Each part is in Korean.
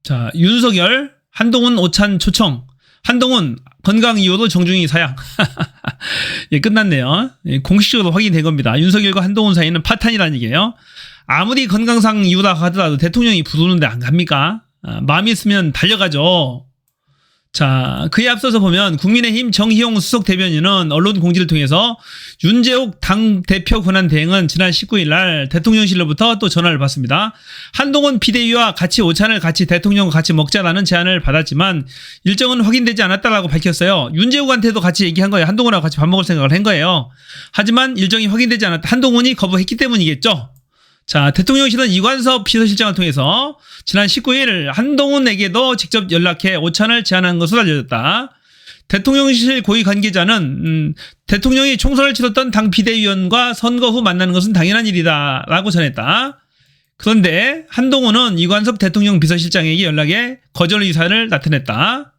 자, 윤석열, 한동훈 오찬 초청. 한동훈 건강 이유로 정중히 사양. 예, 끝났네요. 예, 공식적으로 확인된 겁니다. 윤석열과 한동훈 사이는 파탄이라는 얘기예요. 아무리 건강상 이유라 하더라도 대통령이 부르는데 안 갑니까? 마음이 있으면 달려가죠. 자, 그에 앞서서 보면 국민의힘 정희용 수석 대변인은 언론 공지를 통해서 윤재욱 당대표 권한 대행은 지난 19일 날 대통령실로부터 또 전화를 받습니다. 한동훈 비대위와 같이 오찬을 같이 대통령과 같이 먹자라는 제안을 받았지만 일정은 확인되지 않았다라고 밝혔어요. 윤재욱한테도 같이 얘기한 거예요. 한동훈하고 같이 밥 먹을 생각을 한 거예요. 하지만 일정이 확인되지 않았다. 한동훈이 거부했기 때문이겠죠. 자, 대통령실은 이관섭 비서실장을 통해서 지난 19일 한동훈에게도 직접 연락해 오찬을 제안한 것으로 알려졌다. 대통령실 고위 관계자는 대통령이 총선을 치렀던 당 비대위원과 선거 후 만나는 것은 당연한 일이다 라고 전했다. 그런데 한동훈은 이관섭 대통령 비서실장에게 연락해 거절 의사를 나타냈다.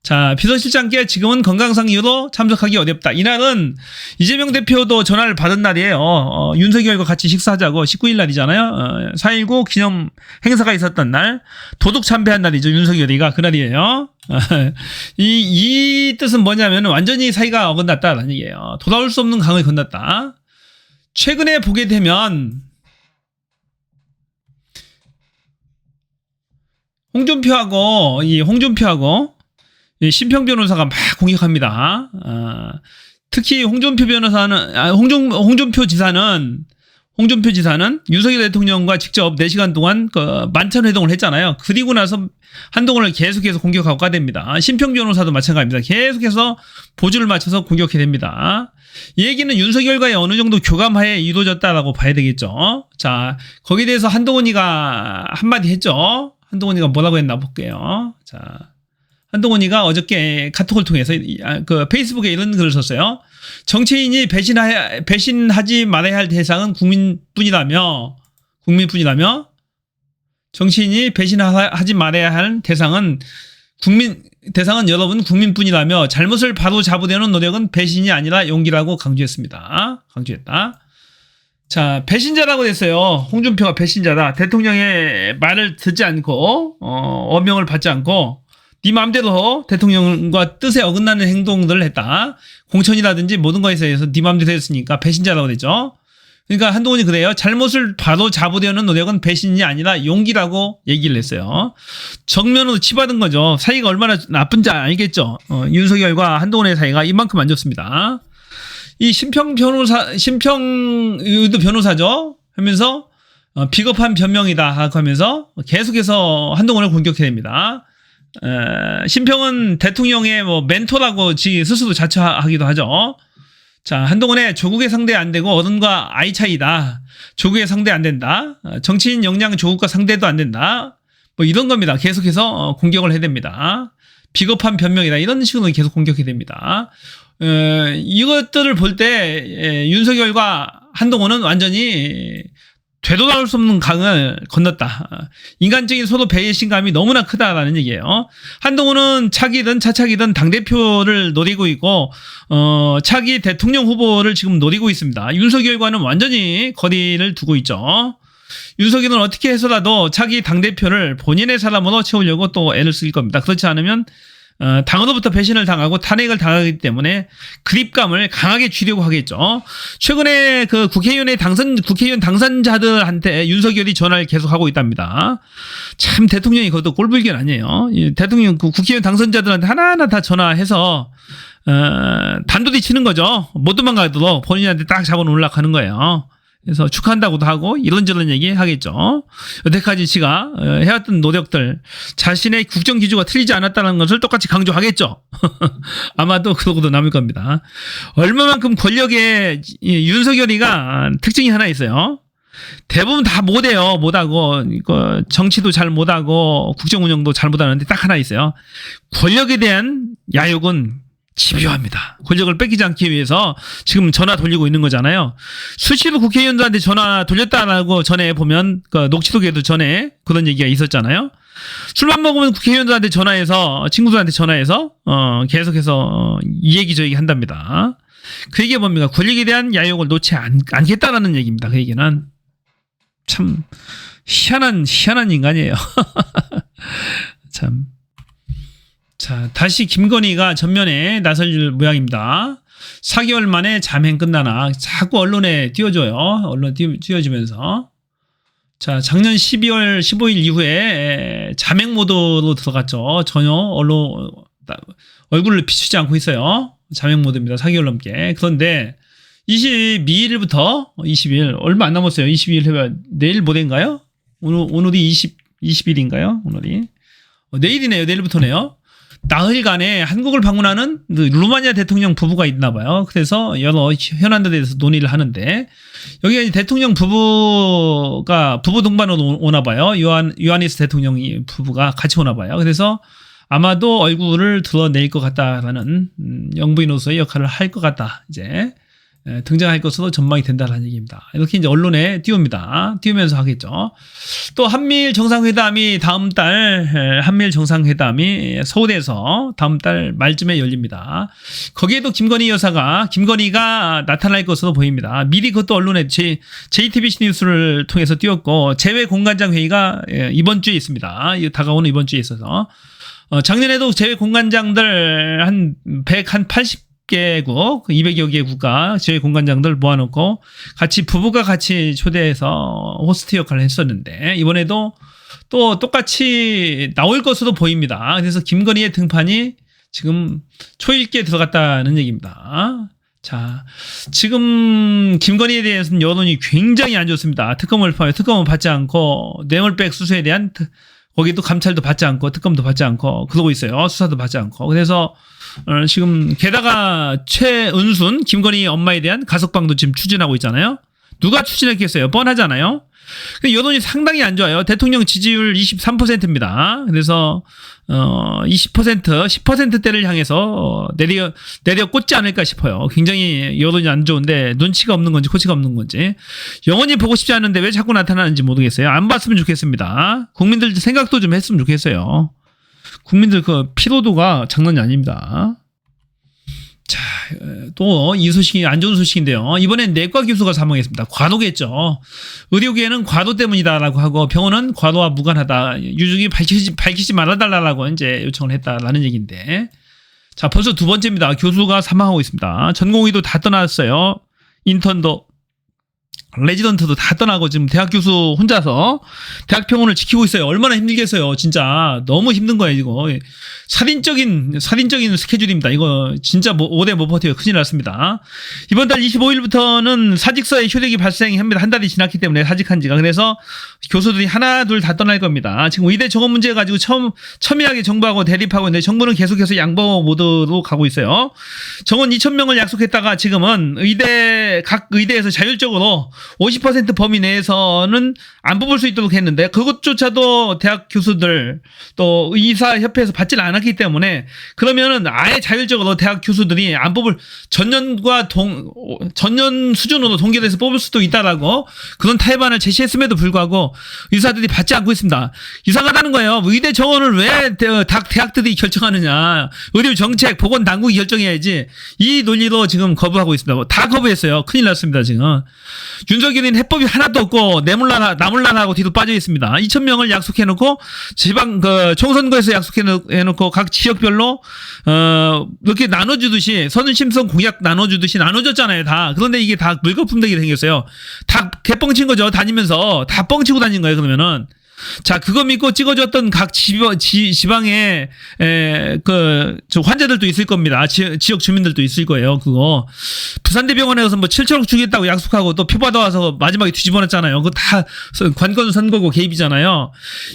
자, 비서실장께 지금은 건강상 이유로 참석하기 어렵다. 이날은 이재명 대표도 전화를 받은 날이에요. 윤석열과 같이 식사하자고 19일 날이잖아요. 4.19 기념 행사가 있었던 날. 도둑 참배한 날이죠. 윤석열이가 그날이에요. 이 뜻은 뭐냐면 완전히 사이가 어긋났다라는 얘기예요. 돌아올 수 없는 강을 건넜다. 최근에 보게 되면 홍준표하고 심평 변호사가 막 공격합니다. 특히 홍준표 지사는 윤석열 대통령과 직접 4시간 동안 그 만찬 회동을 했잖아요. 그리고 나서 한동훈을 계속해서 공격하고 까댑니다. 심평 변호사도 마찬가지입니다. 계속해서 보조를 맞춰서 공격해 됩니다. 이 얘기는 윤석열과의 어느 정도 교감하에 이루어졌다라고 봐야 되겠죠. 자, 거기에 대해서 한동훈이가 한마디 했죠. 한동훈이가 뭐라고 했나 볼게요. 자, 한동훈이가 어저께 카톡을 통해서 그 페이스북에 이런 글을 썼어요. 정치인이 배신하지 말아야 할 대상은 국민뿐이라며 정치인이 배신하지 말아야 할 대상은 여러분 국민뿐이라며 잘못을 바로 잡으려는 노력은 배신이 아니라 용기라고 강조했다. 자, 배신자라고 했어요. 홍준표가 배신자다. 대통령의 말을 듣지 않고 어명을 받지 않고 네 마음대로 대통령과 뜻에 어긋나는 행동들을 했다. 공천이라든지 모든 것에 대해서 네 마음대로 했으니까 배신자라고 되죠. 그러니까 한동훈이 그래요. 잘못을 바로 잡으려는 노력은 배신이 아니라 용기라고 얘기를 했어요. 정면으로 치받은 거죠. 사이가 얼마나 나쁜지 알겠죠. 윤석열과 한동훈의 사이가 이만큼 안 좋습니다. 이 심평도 변호사죠. 하면서 비겁한 변명이다 하면서 계속해서 한동훈을 공격해야 됩니다. 심평은 대통령의 멘토라고 스스로 자처하기도 하죠. 자, 한동훈의 조국의 상대 안 되고 어른과 아이 차이다. 조국의 상대 안 된다. 정치인 역량 조국과 상대도 안 된다. 이런 겁니다. 계속해서 공격을 해야 됩니다. 비겁한 변명이다. 이런 식으로 계속 공격해야 됩니다. 이것들을 볼 때 윤석열과 한동훈은 완전히 되돌아올 수 없는 강을 건넜다. 인간적인 서로 배신감이 너무나 크다라는 얘기예요. 한동훈은 차기든 차차기든 당대표를 노리고 있고 차기 대통령 후보를 지금 노리고 있습니다. 윤석열과는 완전히 거리를 두고 있죠. 윤석열은 어떻게 해서라도 차기 당대표를 본인의 사람으로 채우려고 또 애를 쓸 겁니다. 그렇지 않으면 당으로부터 배신을 당하고 탄핵을 당하기 때문에 그립감을 강하게 쥐려고 하겠죠. 최근에 그 국회의원 당선자들한테 윤석열이 전화를 계속하고 있답니다. 참 대통령이 그것도 꼴불견 아니에요. 대통령 국회의원 당선자들한테 하나하나 다 전화해서 단도리 치는 거죠. 못 도망가도록 본인한테 딱 잡아놓으려고 하는 거예요. 그래서 축하한다고도 하고 이런저런 얘기 하겠죠. 여태까지 지가 해왔던 노력들, 자신의 국정 기조가 틀리지 않았다는 것을 똑같이 강조하겠죠. 아마도 그러고도 남을 겁니다. 얼마만큼 권력의 윤석열이가 특징이 하나 있어요. 대부분 다 못해요. 못하고 정치도 잘 못하고 국정 운영도 잘 못하는데 딱 하나 있어요. 권력에 대한 야욕은 집요합니다. 권력을 뺏기지 않기 위해서 지금 전화 돌리고 있는 거잖아요. 수시로 국회의원들한테 전화 돌렸다라고 전에 보면 그 녹취록에도 전에 그런 얘기가 있었잖아요. 술만 먹으면 국회의원들한테 전화해서 친구들한테 전화해서 계속해서 이 얘기 저 얘기 한답니다. 그 얘기가 뭡니까? 권력에 대한 야욕을 놓지 않겠다라는 얘기입니다. 그 얘기는 참 희한한 인간이에요. 참. 자, 다시 김건희가 전면에 나설 모양입니다. 4개월 만에 잠행 끝나나 자꾸 언론에 띄워줘요. 언론 띄워주면서. 자, 작년 12월 15일 이후에 잠행 모드로 들어갔죠. 전혀 언론 얼굴을 비추지 않고 있어요. 잠행 모드입니다. 4개월 넘게. 그런데 22일부터 20일 얼마 안 남았어요. 22일 해봐. 내일 모레인가요? 오늘이 20일인가요? 오늘이 내일이네요. 내일부터네요. 나흘간에 한국을 방문하는 루마니아 대통령 부부가 있나 봐요. 그래서 여러 현안들에 대해서 논의를 하는데 여기가 대통령 부부가 부부 동반으로 오나 봐요. 요하니스 대통령 부부가 같이 오나 봐요. 그래서 아마도 얼굴을 드러낼 것 같다라는 영부인으로서의 역할을 할 것 같다. 이제 등장할 것으로 전망이 된다는 얘기입니다. 이렇게 이제 언론에 띄웁니다. 띄우면서 하겠죠. 또 한미일 정상회담이 다음 달 한미일 정상회담이 서울에서 다음 달 말쯤에 열립니다. 거기에도 김건희가 나타날 것으로 보입니다. 미리 그것도 언론에 JTBC 뉴스를 통해서 띄웠고 재외 공관장 회의가 이번 주에 있습니다. 다가오는 이번 주에 있어서 작년에도 재외 공관장들 한 180개국, 200여 개 국가 재외 공관장들 모아놓고 부부가 같이 초대해서 호스트 역할을 했었는데 이번에도 또 똑같이 나올 것으로 보입니다. 그래서 김건희의 등판이 지금 초읽기에 들어갔다는 얘기입니다. 자, 지금 김건희에 대해서는 여론이 굉장히 안 좋습니다. 특검을 받지 않고 뇌물백 수수에 대한 거기도 감찰도 받지 않고 특검도 받지 않고 그러고 있어요. 수사도 받지 않고. 그래서 지금 게다가 최은순 김건희 엄마에 대한 가석방도 지금 추진하고 있잖아요. 누가 추진했겠어요? 뻔하잖아요. 여론이 상당히 안 좋아요. 대통령 지지율 23%입니다. 그래서 10%대를 향해서 내려 꽂지 않을까 싶어요. 굉장히 여론이 안 좋은데 눈치가 없는 건지 코치가 없는 건지 영원히 보고 싶지 않은데 왜 자꾸 나타나는지 모르겠어요. 안 봤으면 좋겠습니다. 국민들 생각도 좀 했으면 좋겠어요. 국민들 그 피로도가 장난이 아닙니다. 자, 또 이 소식이 안 좋은 소식인데요. 이번엔 내과 교수가 사망했습니다. 과도겠죠. 의료계는 과도 때문이다라고 하고 병원은 과도와 무관하다. 유족이 밝히지 말아달라고 이제 요청을 했다라는 얘기인데. 자, 벌써 두 번째입니다. 교수가 사망하고 있습니다. 전공의도 다 떠났어요. 인턴도 레지던트도 다 떠나고 지금 대학 교수 혼자서 대학 병원을 지키고 있어요. 얼마나 힘들겠어요. 진짜 너무 힘든 거예요. 이거 살인적인 스케줄입니다. 이거 진짜 오래 못 버텨요. 큰일 났습니다. 이번 달 25일부터는 사직서에 효력이 발생합니다. 한 달이 지났기 때문에 사직한 지가. 그래서 교수들이 하나 둘 다 떠날 겁니다. 지금 의대 정원 문제 가지고 첨예하게 정부하고 대립하고 있는데 정부는 계속해서 양보 모드로 가고 있어요. 정원 2,000명을 약속했다가 지금은 각 의대에서 자율적으로 50% 범위 내에서는 안 뽑을 수 있도록 했는데 그것조차도 대학 교수들 또 의사협회에서 받질 않았기 때문에 그러면은 아예 자율적으로 대학 교수들이 안 뽑을 전년 수준으로 동결해서 뽑을 수도 있다라고 그런 타협안을 제시했음에도 불구하고 의사들이 받지 않고 있습니다. 이상하다는 거예요. 의대 정원을 왜 대학들이 결정하느냐. 의료 정책 보건당국이 결정해야지. 이 논리로 지금 거부하고 있습니다. 다 거부했어요. 큰일 났습니다. 지금. 윤석열이는 해법이 하나도 없고 나몰라라고 뒤로 빠져 있습니다. 2,000명을 약속해놓고 지방 총선거에서 약속해놓고 각 지역별로 이렇게 나눠주듯이 선심성 공약 나눠주듯이 나눠줬잖아요. 다. 그런데 이게 다 물거품되게 생겼어요. 다 개뻥친 거죠. 다니면서 다 뻥치고 다닌 거예요. 그러면은. 자, 그거 믿고 찍어줬던 각 지방에 저 환자들도 있을 겁니다. 지역 주민들도 있을 거예요. 그거 부산대병원에 가서 뭐 7천억 주겠다고 약속하고 또 표 받아와서 마지막에 뒤집어놨잖아요. 그거 다 관건 선거고 개입이잖아요.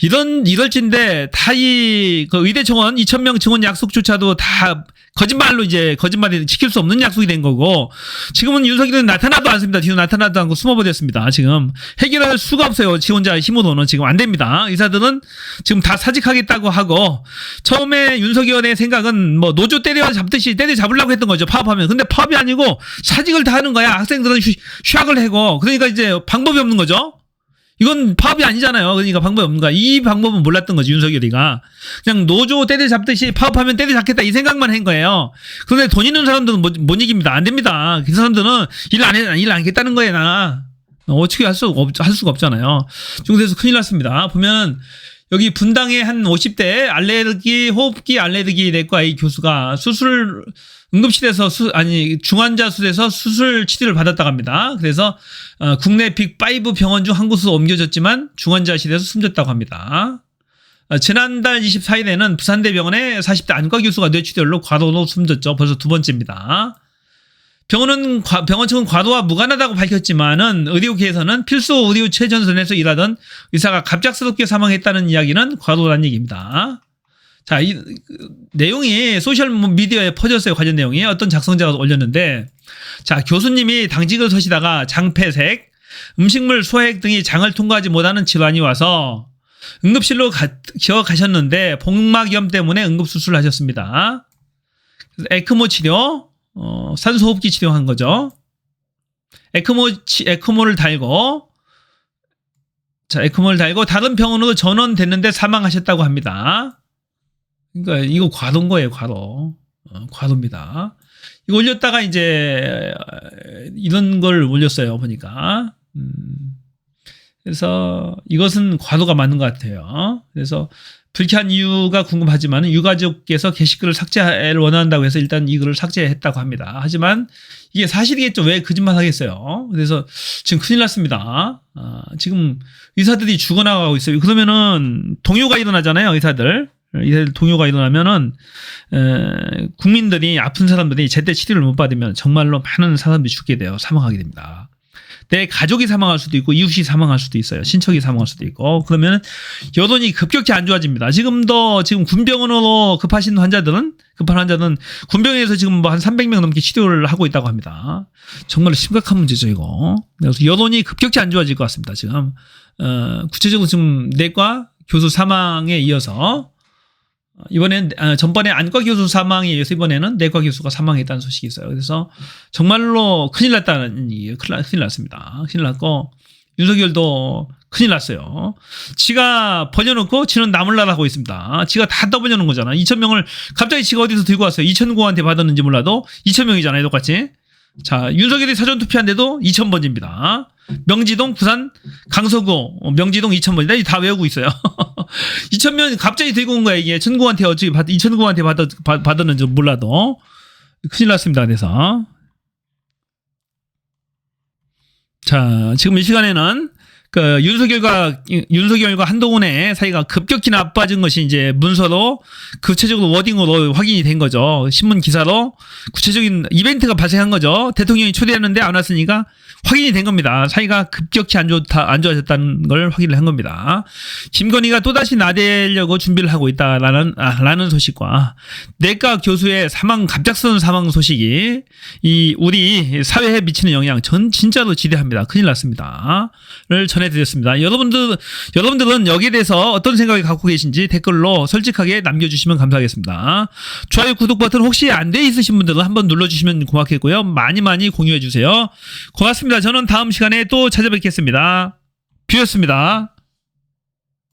이럴진데 다 그 의대 정원 2,000명 증원 약속조차도 다 거짓말이 지킬 수 없는 약속이 된 거고 지금은 윤석열은 나타나도 않습니다. 뒤로 나타나도 않고 숨어버렸습니다. 지금 해결할 수가 없어요. 지 혼자 힘으로는 지금 안 됩니다. 의사들은 지금 다 사직하겠다고 하고 처음에 윤석열의 생각은 뭐 노조 때려잡듯이 때려잡으려고 했던 거죠. 파업하면. 근데 파업이 아니고 사직을 다 하는 거야. 학생들은 휴학을 하고 그러니까 이제 방법이 없는 거죠. 이건 파업이 아니잖아요. 그러니까 방법이 없는 거야. 이 방법은 몰랐던 거지, 윤석열이가. 그냥 노조 때려잡듯이 파업하면 때려잡겠다 이 생각만 한 거예요. 그런데 돈 있는 사람들은 못 이깁니다. 안 됩니다. 그 사람들은 일 안 하겠다는 거예요, 나. 어떻게 할 수가 없잖아요. 중국에서 큰일 났습니다. 보면 여기 분당의 한 50대 호흡기 알레르기 내과의 교수가 응급실에서 중환자실에서 수술 치료를 받았다고 합니다. 그래서 국내 빅5 병원 중 한 곳으로 옮겨졌지만 중환자실에서 숨졌다고 합니다. 지난달 24일에는 부산대병원의 40대 안과 교수가 뇌출혈로 과도로 숨졌죠. 벌써 두 번째입니다. 병원 측은 과도와 무관하다고 밝혔지만은 의료계에서는 필수 의료 최전선에서 일하던 의사가 갑작스럽게 사망했다는 이야기는 과도라는 얘기입니다. 자, 이 내용이 소셜 미디어에 퍼졌어요. 관련 내용이 어떤 작성자가 올렸는데, 자, 교수님이 당직을 서시다가 장폐색, 음식물 소화액 등이 장을 통과하지 못하는 질환이 와서 응급실로 기어가셨는데 복막염 때문에 응급수술을 하셨습니다. 그래서 에크모 치료, 산소호흡기 치료한 거죠. 에크모를 달고 다른 병원으로 전원됐는데 사망하셨다고 합니다. 그러니까 이거 과도인 거예요, 과도. 과도입니다. 이거 올렸다가 이제 이런 걸 올렸어요, 보니까. 그래서 이것은 과도가 맞는 것 같아요. 그래서 불쾌한 이유가 궁금하지만 유가족께서 게시글을 삭제를 원한다고 해서 일단 이 글을 삭제했다고 합니다. 하지만 이게 사실이겠죠. 왜 거짓말 하겠어요. 그래서 지금 큰일 났습니다. 지금 의사들이 죽어나가고 있어요. 그러면은 동요가 일어나잖아요. 의사들 동요가 일어나면은 국민들이, 아픈 사람들이 제때 치료를 못 받으면 정말로 많은 사람들이 죽게 돼요. 사망하게 됩니다. 내 가족이 사망할 수도 있고 이웃이 사망할 수도 있어요. 친척이 사망할 수도 있고. 그러면 여론이 급격히 안 좋아집니다. 지금 군병원으로 급한 환자들은 군병원에서 지금 뭐 한 300명 넘게 치료를 하고 있다고 합니다. 정말 심각한 문제죠, 이거. 그래서 여론이 급격히 안 좋아질 것 같습니다. 지금 구체적으로 지금 내과 교수 사망에 이어서 전번에 안과 교수 사망에 의해서 이번에는 내과 교수가 사망했다는 소식이 있어요. 그래서 정말로 큰일 났다는 얘기예요. 큰일 났습니다. 큰일 났고, 윤석열도 큰일 났어요. 지가 벌려놓고 지는 남을라고 하고 있습니다. 지가 다 떠벌려놓은 거잖아. 2,000명을 갑자기 지가 어디서 들고 왔어요. 2,000구한테 받았는지 몰라도 2,000명이잖아요. 똑같이. 자, 윤석열이 사전투표한데도 2,000번입니다. 명지동, 부산, 강서구, 명지동 2,000번이다. 다 외우고 있어요. 2,000명 갑자기 들고 온 거야, 이게. 1,000구한테 2,000구한테 받았는지 몰라도. 큰일 났습니다. 그래서. 자, 지금 이 시간에는 윤석열과 한동훈의 사이가 급격히 나빠진 것이 이제 문서로 구체적으로 워딩으로 확인이 된 거죠. 신문 기사로 구체적인 이벤트가 발생한 거죠. 대통령이 초대했는데 안 왔으니까 확인이 된 겁니다. 사이가 급격히 안 좋아졌다는 걸 확인을 한 겁니다. 김건희가 또다시 나대려고 준비를 하고 있다라는 소식과 내과 교수의 갑작스러운 사망 소식이 우리 사회에 미치는 영향 전 진짜로 지대합니다. 큰일 났습니다.를 전해드렸습니다. 여러분들은 여기에 대해서 어떤 생각을 갖고 계신지 댓글로 솔직하게 남겨주시면 감사하겠습니다. 좋아요, 구독 버튼 혹시 안 돼 있으신 분들은 한번 눌러주시면 고맙겠고요. 많이 공유해주세요. 고맙습니다. 저는 다음 시간에 또 찾아뵙겠습니다. 뷰였습니다.